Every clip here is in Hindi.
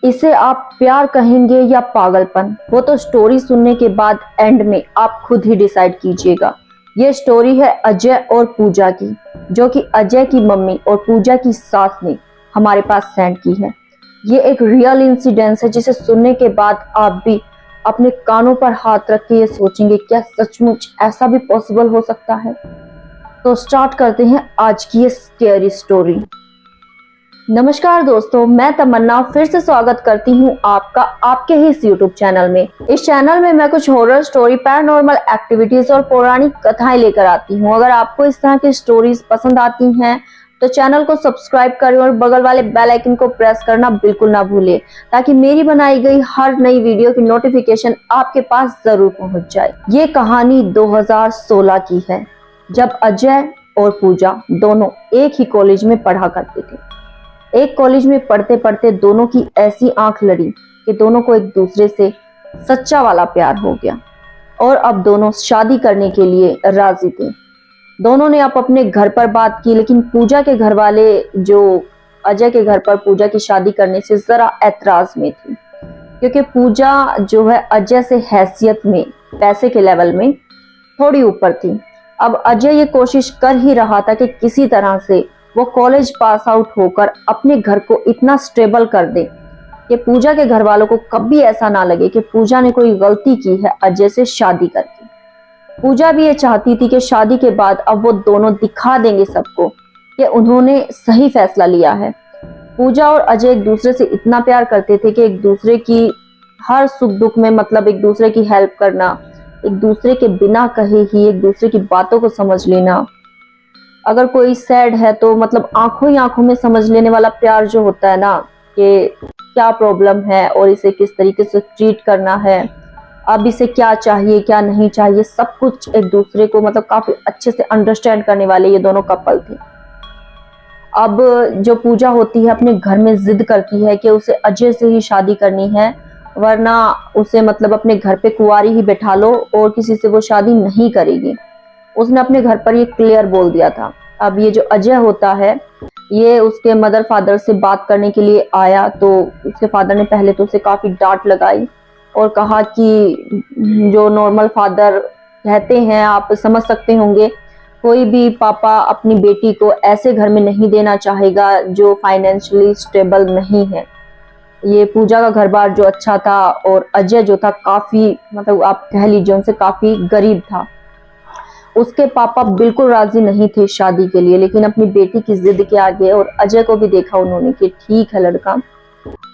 इसे आप प्यार कहेंगे या पागलपन, वो तो स्टोरी सुनने के बाद एंड में आप खुद ही डिसाइड कीजिएगा। ये स्टोरी है अजय और पूजा की, जो कि अजय की मम्मी और पूजा की सास ने हमारे पास सेंड की है। ये एक रियल इंसिडेंस है जिसे सुनने के बाद आप भी अपने कानों पर हाथ रख के ये सोचेंगे, क्या सचमुच ऐसा भी पॉसिबल हो सकता है। तो स्टार्ट करते हैं आज की ये स्केरी स्टोरी। नमस्कार दोस्तों, मैं तमन्ना फिर से स्वागत करती हूँ आपका आपके ही इस YouTube चैनल में। इस चैनल में मैं कुछ हॉरर स्टोरी, पैरानॉर्मल एक्टिविटीज और पौराणिक कथाएं लेकर आती हूँ। अगर आपको इस तरह की स्टोरीज पसंद आती हैं तो चैनल को सब्सक्राइब करें और बगल वाले बेल आइकन को प्रेस करना बिल्कुल ना भूलें, ताकि मेरी बनाई गई हर नई वीडियो की नोटिफिकेशन आपके पास जरूर पहुंच जाए। ये कहानी 2016 की है, जब अजय और पूजा दोनों एक ही कॉलेज में पढ़ा करते थे। एक कॉलेज में पढ़ते पढ़ते दोनों की ऐसी आंख लड़ी कि दोनों को एक दूसरे से सच्चा वाला प्यार हो गया और अब दोनों शादी करने के लिए राजी थे। दोनों ने अब अपने घर पर बात की, लेकिन पूजा के घर वाले जो अजय के घर पर पूजा की शादी करने से जरा ऐतराज में थी, क्योंकि पूजा जो है अजय से हैसियत में, पैसे के लेवल में थोड़ी ऊपर थी। अब अजय ये कोशिश कर ही रहा था कि किसी तरह से वो कॉलेज पास आउट होकर अपने घर को इतना स्टेबल कर दे कि पूजा के घर वालों को कभी ऐसा ना लगे कि पूजा ने कोई गलती की है अजय से शादी करके। पूजा भी ये चाहती थी कि शादी के बाद अब वो दोनों दिखा देंगे सबको कि उन्होंने सही फैसला लिया है। पूजा और अजय एक दूसरे से इतना प्यार करते थे कि एक दूसरे की हर सुख दुख में, मतलब एक दूसरे की हेल्प करना, एक दूसरे के बिना कहे ही एक दूसरे की बातों को समझ लेना। अगर कोई सैड है तो मतलब आंखों ही आंखों में समझ लेने वाला प्यार जो होता है ना, कि क्या प्रॉब्लम है और इसे किस तरीके से ट्रीट करना है, अब इसे क्या चाहिए क्या नहीं चाहिए, सब कुछ एक दूसरे को मतलब काफी अच्छे से अंडरस्टैंड करने वाले ये दोनों कपल थे। अब जो पूजा होती है अपने घर में जिद करती है कि उसे अजय से ही शादी करनी है, वरना उसे मतलब अपने घर पे कुंवारी ही बैठा लो और किसी से वो शादी नहीं करेगी। उसने अपने घर पर ये क्लियर बोल दिया था। अब ये जो अजय होता है, ये उसके मदर फादर से बात करने के लिए आया, तो उसके फादर ने पहले तो उसे काफी डांट लगाई और कहा कि जो नॉर्मल फादर कहते हैं आप समझ सकते होंगे, कोई भी पापा अपनी बेटी को ऐसे घर में नहीं देना चाहेगा जो फाइनेंशियली स्टेबल नहीं है। ये पूजा का घर बार जो अच्छा था और अजय जो था काफी, मतलब आप कह लीजिए उनसे काफी गरीब था। उसके पापा बिल्कुल राजी नहीं थे शादी के लिए, लेकिन अपनी बेटी की जिद के आगे और अजय को भी देखा उन्होंने कि ठीक है लड़का,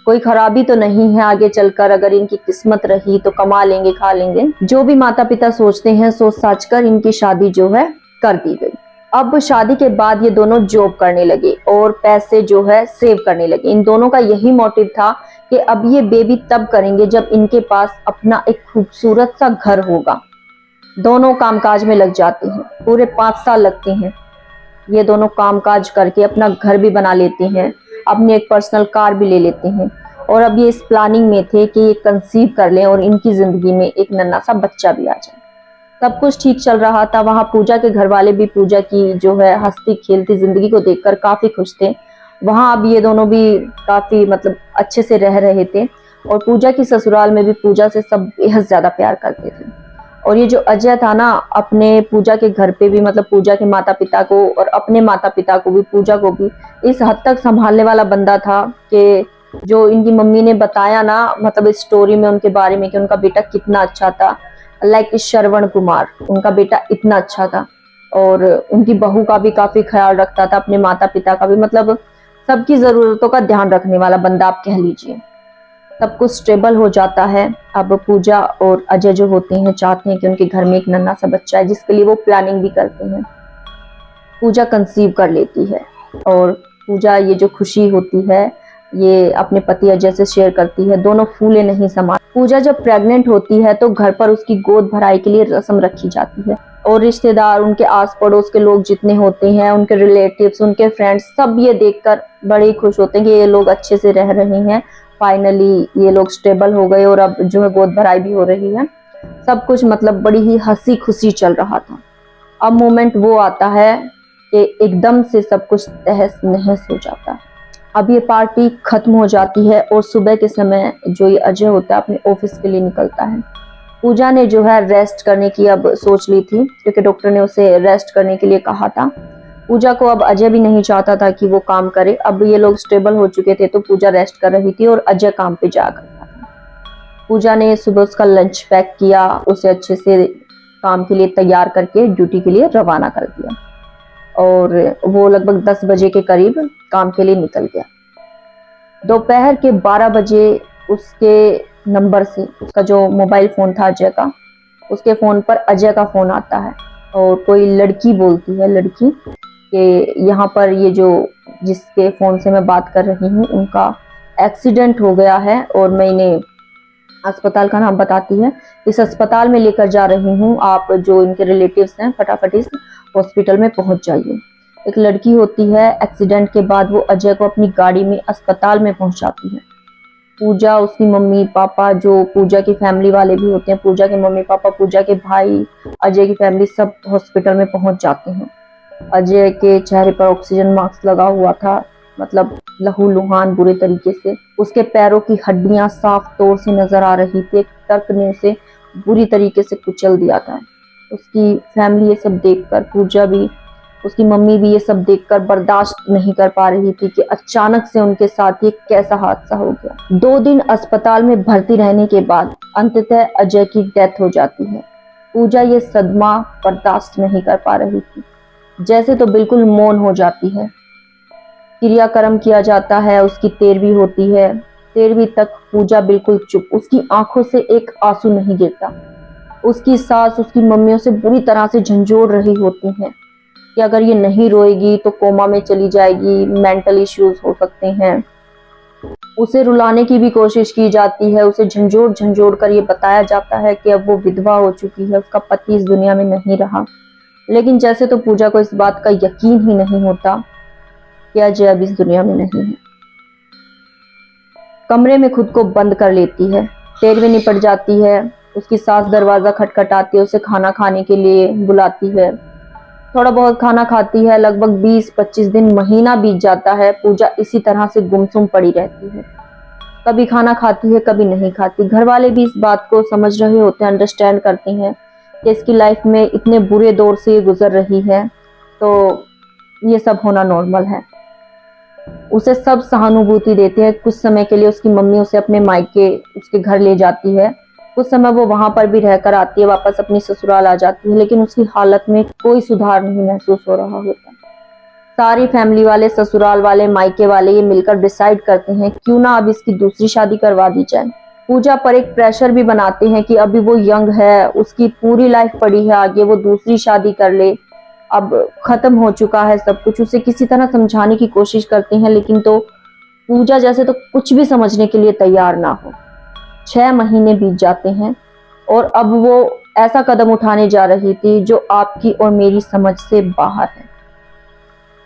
कोई खराबी तो नहीं है, आगे चलकर अगर इनकी किस्मत रही तो कमा लेंगे खा लेंगे। जो भी माता पिता सोचते हैं सोच साच कर इनकी शादी जो है कर दी गई। अब शादी के बाद ये दोनों जॉब करने लगे और पैसे जो है सेव करने लगे। इन दोनों का यही मोटिव था कि अब ये बेबी तब करेंगे जब इनके पास अपना एक खूबसूरत सा घर होगा। दोनों कामकाज में लग जाते हैं, पूरे 5 साल लगते हैं। ये दोनों कामकाज करके अपना घर भी बना लेते हैं, अपनी एक पर्सनल कार भी ले लेते हैं और अब ये इस प्लानिंग में थे कि ये कंसीव कर लें और इनकी जिंदगी में एक नन्हा सा बच्चा भी आ जाए। सब कुछ ठीक चल रहा था। वहां पूजा के घर वाले भी पूजा की जो है हंसती खेलती जिंदगी को देखकर काफी खुश थे। वहां अब ये दोनों भी काफी मतलब अच्छे से रह रहे थे और पूजा की ससुराल में भी पूजा से सब बेहद ज्यादा प्यार करते थे। और ये जो अजय था ना, अपने पूजा के घर पे भी मतलब पूजा के माता पिता को और अपने माता पिता को भी, पूजा को भी इस हद तक संभालने वाला बंदा था कि जो इनकी मम्मी ने बताया ना, मतलब इस स्टोरी में उनके बारे में कि उनका बेटा कितना अच्छा था, लाइक श्रवण कुमार, उनका बेटा इतना अच्छा था और उनकी बहू का भी काफी ख्याल रखता था, अपने माता पिता का भी, मतलब सबकी जरूरतों का ध्यान रखने वाला बंदा आप कह लीजिए। सब कुछ स्टेबल हो जाता है। अब पूजा और अजय जो होते हैं चाहते हैं कि उनके घर में एक नन्हा सा बच्चा है, जिसके लिए वो प्लानिंग भी करते हैं। पूजा कंसीव कर लेती है और पूजा ये जो खुशी होती है ये अपने पति अजय से शेयर करती है। दोनों फूले नहीं समा। पूजा जब प्रेग्नेंट होती है तो घर पर उसकी गोद भराई के लिए रस्म रखी जाती है और रिश्तेदार, उनके आस पड़ोस के लोग जितने होते हैं, उनके रिलेटिव्स, उनके फ्रेंड्स, सब ये देखकर बड़े ही खुश होते हैं कि ये लोग अच्छे से रह रहे हैं, फाइनली ये लोग स्टेबल हो गए और अब जो है गोद भराई भी हो रही है। सब कुछ मतलब बड़ी ही हंसी खुशी चल रहा था। अब मोमेंट वो आता है कि एकदम से सब कुछ तहस नहस हो जाता है। अब ये पार्टी खत्म हो जाती है और सुबह के समय जो ये अजय होता है अपने ऑफिस के लिए निकलता है। पूजा ने जो है रेस्ट करने की अब सोच ली थी, क्योंकि डॉक्टर ने उसे रेस्ट करने के लिए कहा था। पूजा को अब अजय भी नहीं चाहता था कि वो काम करे। अब ये लोग स्टेबल हो चुके थे तो पूजा रेस्ट कर रही थी और अजय काम पे जा करता था। पूजा ने सुबह उसका लंच पैक किया, उसे अच्छे से काम के लिए तैयार करके ड्यूटी के लिए रवाना कर दिया और वो लगभग 10 बजे के करीब काम के लिए निकल गया। दोपहर के 12 बजे उसके नंबर से, उसका जो मोबाइल फोन था अजय का, उसके फोन पर अजय का फोन आता है और कोई लड़की बोलती है, लड़की कि यहाँ पर ये जो जिसके फोन से मैं बात कर रही हूँ उनका एक्सीडेंट हो गया है और मैं इन्हें अस्पताल का नाम बताती है, इस अस्पताल में लेकर जा रही हूँ, आप जो इनके रिलेटिव्स हैं फटाफट इस हॉस्पिटल में पहुंच जाइए। एक लड़की होती है, एक्सीडेंट के बाद वो अजय को अपनी गाड़ी में अस्पताल में पहुंचाती है। पूजा, उसकी मम्मी पापा, जो पूजा की फैमिली वाले भी होते हैं, पूजा के मम्मी पापा, पूजा के भाई, अजय की फैमिली सब हॉस्पिटल में पहुंच जाते हैं। अजय के चेहरे पर ऑक्सीजन मास्क लगा हुआ था, मतलब लहूलुहान बुरे तरीके से। उसके पैरों की हड्डियां साफ तौर से नजर आ रही थी। एक ट्रक ने उसे बुरी तरीके से कुचल दिया था। उसकी फैमिली ये सब देखकर, पूजा भी, उसकी मम्मी भी ये सब देखकर बर्दाश्त नहीं कर पा रही थी कि अचानक से उनके साथ ये कैसा हादसा हो गया। 2 दिन अस्पताल में भर्ती रहने के बाद अंततः अजय की डेथ हो जाती है। पूजा ये सदमा बर्दाश्त नहीं कर पा रही थी, जैसे तो बिल्कुल मौन हो जाती है। क्रियाक्रम किया जाता है, उसकी 13वीं होती है। 13वीं तक पूजा बिल्कुल चुप, उसकी आंखों से एक आंसू नहीं गिरता। उसकी सास उसकी मम्मियों से बुरी तरह से झंझोड़ रही होती हैं कि अगर ये नहीं रोएगी तो कोमा में चली जाएगी, मेंटल इश्यूज हो सकते हैं। उसे रुलाने की भी कोशिश की जाती है, उसे झंझोड़ झंझोड़ कर ये बताया जाता है कि अब वो विधवा हो चुकी है, उसका पति इस दुनिया में नहीं रहा। लेकिन जैसे तो पूजा को इस बात का यकीन ही नहीं होता कि अजय अब इस दुनिया में नहीं है। कमरे में खुद को बंद कर लेती है, 13वीं निपट जाती है। उसकी सास दरवाजा खटखटाती है, उसे खाना खाने के लिए बुलाती है। थोड़ा बहुत खाना खाती है। लगभग 20-25 दिन, महीना बीत जाता है। पूजा इसी तरह से गुमसुम पड़ी रहती है, कभी खाना खाती है कभी नहीं खाती। घर वाले भी इस बात को समझ रहे होते हैं, अंडरस्टैंड करते हैं कि इसकी लाइफ में इतने बुरे दौर से ये गुजर रही है तो ये सब होना नॉर्मल है। उसे सब सहानुभूति देते हैं। कुछ समय के लिए उसकी मम्मी उसे अपने मायके, उसके घर ले जाती है। कुछ समय वो वहां पर भी रहकर आती है, वापस अपनी ससुराल आ जाती है, लेकिन उसकी हालत में कोई सुधार नहीं महसूस हो रहा होता। सारी फैमिली वाले, ससुराल वाले, मायके वाले ये मिलकर डिसाइड करते हैं क्यों ना अब इसकी दूसरी शादी करवा दी जाए। पूजा पर एक प्रेशर भी बनाते हैं कि अभी वो यंग है, उसकी पूरी लाइफ पड़ी है आगे, वो दूसरी शादी कर ले, अब खत्म हो चुका है सब कुछ। उसे किसी तरह समझाने की कोशिश करते हैं, लेकिन तो पूजा जैसे तो कुछ भी समझने के लिए तैयार ना हो। 6 महीने बीत जाते हैं और अब वो ऐसा कदम उठाने जा रही थी जो आपकी और मेरी समझ से बाहर है।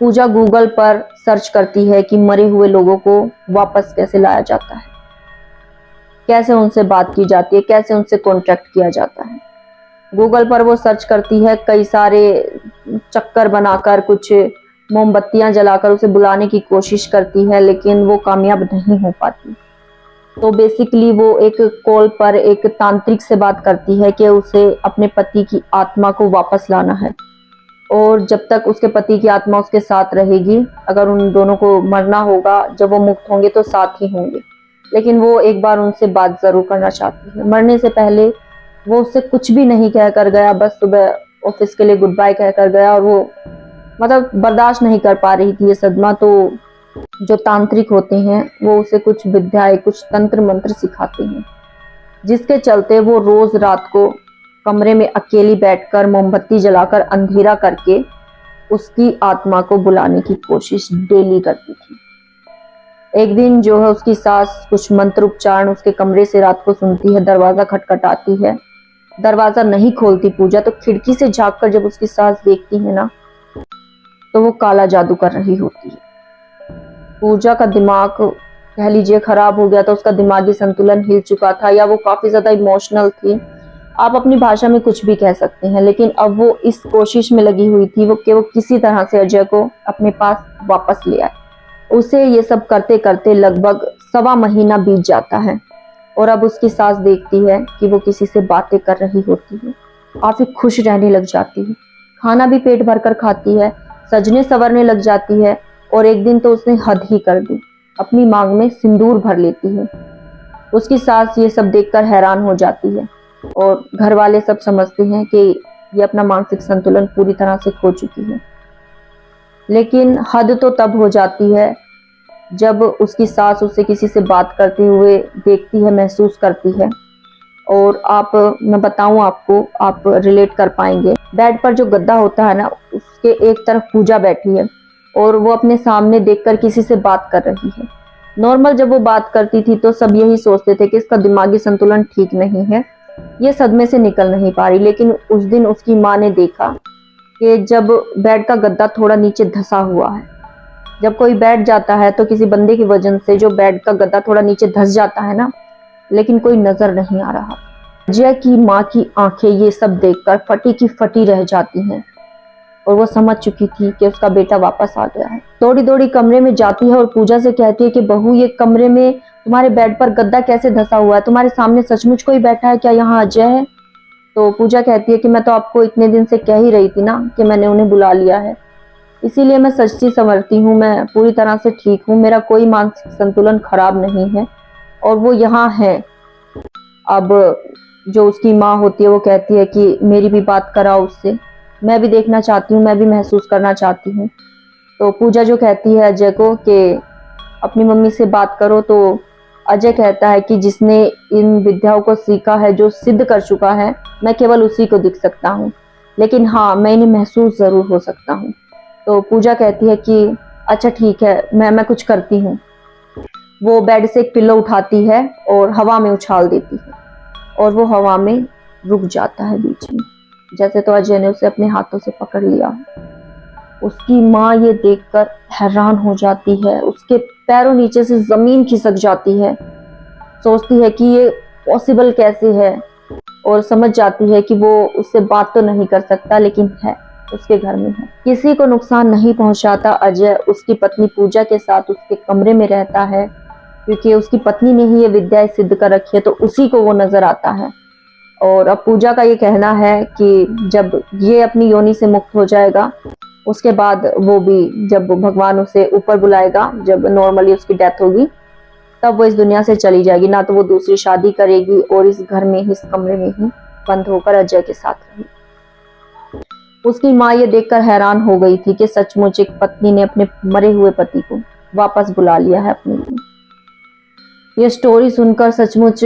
पूजा गूगल पर सर्च करती है कि मरे हुए लोगों को वापस कैसे लाया जाता है, कैसे उनसे बात की जाती है, कैसे उनसे कॉन्टेक्ट किया जाता है। गूगल पर वो सर्च करती है, कई सारे चक्कर बनाकर, कुछ मोमबत्तियां जलाकर उसे बुलाने की कोशिश करती है, लेकिन वो कामयाब नहीं हो पाती। तो बेसिकली वो एक कॉल पर एक तांत्रिक से बात करती है कि उसे अपने पति की आत्मा को वापस लाना है और जब तक उसके पति की आत्मा उसके साथ रहेगी, अगर उन दोनों को मरना होगा, जब वो मुक्त होंगे तो साथ ही होंगे। लेकिन वो एक बार उनसे बात जरूर करना चाहती है। मरने से पहले वो उससे कुछ भी नहीं कह कर गया, बस सुबह ऑफिस के लिए गुड बाय कह कर गया और वो मतलब बर्दाश्त नहीं कर पा रही थी ये सदमा। तो जो तांत्रिक होते हैं वो उसे कुछ विद्याएं, कुछ तंत्र मंत्र सिखाते हैं, जिसके चलते वो रोज रात को कमरे में अकेली बैठकर मोमबत्ती जलाकर अंधेरा करके उसकी आत्मा को बुलाने की कोशिश डेली करती थी। एक दिन जो है उसकी सास कुछ मंत्र उच्चारण उसके कमरे से रात को सुनती है, दरवाजा खटखटाती है, दरवाजा नहीं खोलती पूजा, तो खिड़की से झांककर जब उसकी सास देखती है ना, तो वो काला जादू कर रही होती है। पूजा का दिमाग कह लीजिए खराब हो गया था, उसका दिमागी संतुलन हिल चुका था, या वो काफी ज्यादा इमोशनल थी, आप अपनी भाषा में कुछ भी कह सकते हैं। लेकिन अब वो इस कोशिश में लगी हुई थी कि वो किसी तरह से अजय को अपने पास वापस ले आए। उसे ये सब करते करते लगभग 1.25 महीना बीत जाता है और अब उसकी सास देखती है कि वो किसी से बातें कर रही होती है। काफी खुश रहने लग जाती है, खाना भी पेट भर कर खाती है, सजने संवरने लग जाती है और एक दिन तो उसने हद ही कर दी, अपनी मांग में सिंदूर भर लेती है। उसकी सास ये सब देखकर हैरान हो जाती है और घर वाले सब समझते हैं कि ये अपना मानसिक संतुलन पूरी तरह से खो चुकी है। लेकिन हद तो तब हो जाती है जब उसकी सास उसे किसी से बात करते हुए देखती है, महसूस करती है। और मैं बताऊं आपको, आप रिलेट कर पाएंगे। बेड पर जो गद्दा होता है ना, उसके एक तरफ पूजा बैठी है और वो अपने सामने देखकर किसी से बात कर रही है। नॉर्मल जब वो बात करती थी तो सब यही सोचते थे कि इसका दिमागी संतुलन ठीक नहीं है, ये सदमे से निकल नहीं पा रही। लेकिन उस दिन उसकी माँ ने देखा कि जब बेड का गद्दा थोड़ा नीचे धंसा हुआ है, जब कोई बैठ जाता है तो किसी बंदे की वजन से जो बेड का गद्दा थोड़ा नीचे धंस जाता है ना, लेकिन कोई नजर नहीं आ रहा। अजय की माँ की आंखें ये सब देखकर फटी की फटी रह जाती हैं और वो समझ चुकी थी कि उसका बेटा वापस आ गया है। दौड़ी दौड़ी कमरे में जाती है और पूजा से कहती है कि बहू, ये कमरे में तुम्हारे बेड पर गद्दा कैसे धंसा हुआ है? तुम्हारे सामने सचमुच कोई बैठा है क्या? यहाँ अजय है? तो पूजा कहती है कि मैं तो आपको इतने दिन से कह ही रही थी ना कि मैंने उन्हें बुला लिया है, इसीलिए मैं सच्ची संवरती हूँ, मैं पूरी तरह से ठीक हूँ, मेरा कोई मानसिक संतुलन खराब नहीं है और वो यहाँ है। अब जो उसकी माँ होती है वो कहती है कि मेरी भी बात कराओ उससे, मैं भी देखना चाहती हूँ, मैं भी महसूस करना चाहती हूँ। तो पूजा जो कहती है अजय को कि अपनी मम्मी से बात करो, तो अजय कहता है कि जिसने इन विद्याओं को सीखा है, जो सिद्ध कर चुका है, मैं केवल उसी को दिख सकता हूँ, लेकिन हाँ, मैं इन्हें महसूस जरूर हो सकता हूँ। तो पूजा कहती है कि अच्छा ठीक है, मैं कुछ करती हूँ। वो बेड से एक पिल्लो उठाती है और हवा में उछाल देती है और वो हवा में रुक जाता है बीच में। जैसे तो अजय ने उसे अपने हाथों से पकड़ लिया। उसकी माँ ये देखकर हैरान हो जाती है, उसके पैरों नीचे से जमीन खिसक जाती है, सोचती है कि ये पॉसिबल कैसे है और समझ जाती है कि वो उससे बात तो नहीं कर सकता, लेकिन है, उसके घर में है। किसी को नुकसान नहीं पहुंचाता अजय, उसकी पत्नी पूजा के साथ उसके कमरे में रहता है, क्योंकि उसकी पत्नी ने ही ये विद्या सिद्ध कर रखी है, तो उसी को वो नजर आता है। और अब पूजा का ये कहना है कि जब ये अपनी योनि से मुक्त हो जाएगा, उसके बाद वो भी, जब भगवान उसे ऊपर बुलाएगा, जब नॉर्मली उसकी डेथ होगी, तब वो इस दुनिया से चली जाएगी। ना तो वो दूसरी शादी करेगी और इस घर में ही, इस कमरे में ही बंद होकर अजय के साथ रहेगी। उसकी माँ ये देखकर हैरान हो गई थी कि सचमुच एक पत्नी ने अपने मरे हुए पति को वापस बुला लिया है अपने लिए। ये स्टोरी सुनकर सचमुच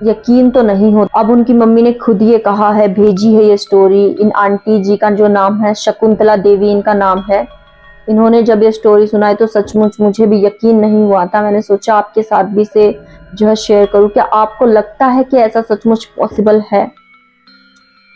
यकीन तो नहीं होता। अब उनकी मम्मी ने खुद ये कहा है, भेजी है ये स्टोरी। इन आंटी जी का जो नाम है, शकुंतला देवी इनका नाम है। इन्होंने जब ये स्टोरी सुनाई तो सचमुच मुझे भी यकीन नहीं हुआ था। मैंने सोचा आपके साथ भी से जो है शेयर करूं। क्या आपको लगता है कि ऐसा सचमुच पॉसिबल है?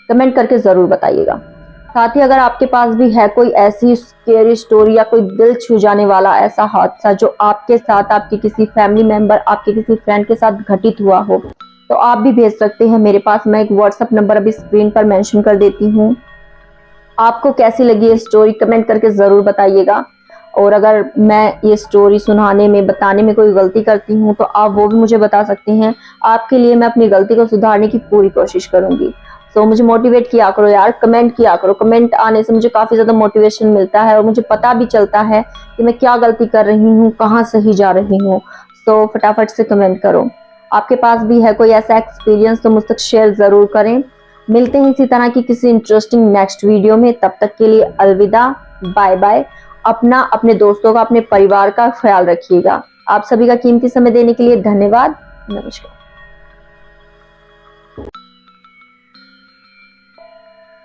कमेंट करके जरूर बताइएगा। साथ ही अगर आपके पास भी है कोई ऐसी स्केरी स्टोरी या कोई दिल छू जाने वाला ऐसा हादसा जो आपके साथ, आपके किसी फैमिली मेंबर, आपके किसी फ्रेंड के साथ घटित हुआ हो, तो आप भी भेज सकते हैं मेरे पास। मैं एक व्हाट्सएप नंबर अभी स्क्रीन पर मेंशन कर देती हूँ। आपको कैसी लगी ये स्टोरी कमेंट करके जरूर बताइएगा। और अगर मैं ये स्टोरी सुनाने में, बताने में कोई गलती करती हूँ तो आप वो भी मुझे बता सकती हैं। आपके लिए मैं अपनी गलती को सुधारने की पूरी कोशिश करूंगी। तो मुझे मोटिवेट किया करो यार, कमेंट किया करो। कमेंट आने से मुझे काफी ज्यादा मोटिवेशन मिलता है और मुझे पता भी चलता है कि मैं क्या गलती कर रही हूँ, कहाँ सही जा रही हूँ। तो फटाफट से कमेंट करो। आपके पास भी है कोई ऐसा एक्सपीरियंस तो मुझ तक शेयर जरूर करें। मिलते हैं इसी तरह की किसी इंटरेस्टिंग नेक्स्ट वीडियो में। तब तक के लिए अलविदा, बाय बाय। अपना, अपने दोस्तों का, अपने परिवार का ख्याल रखिएगा। आप सभी का कीमती समय देने के लिए धन्यवाद। नमस्कार।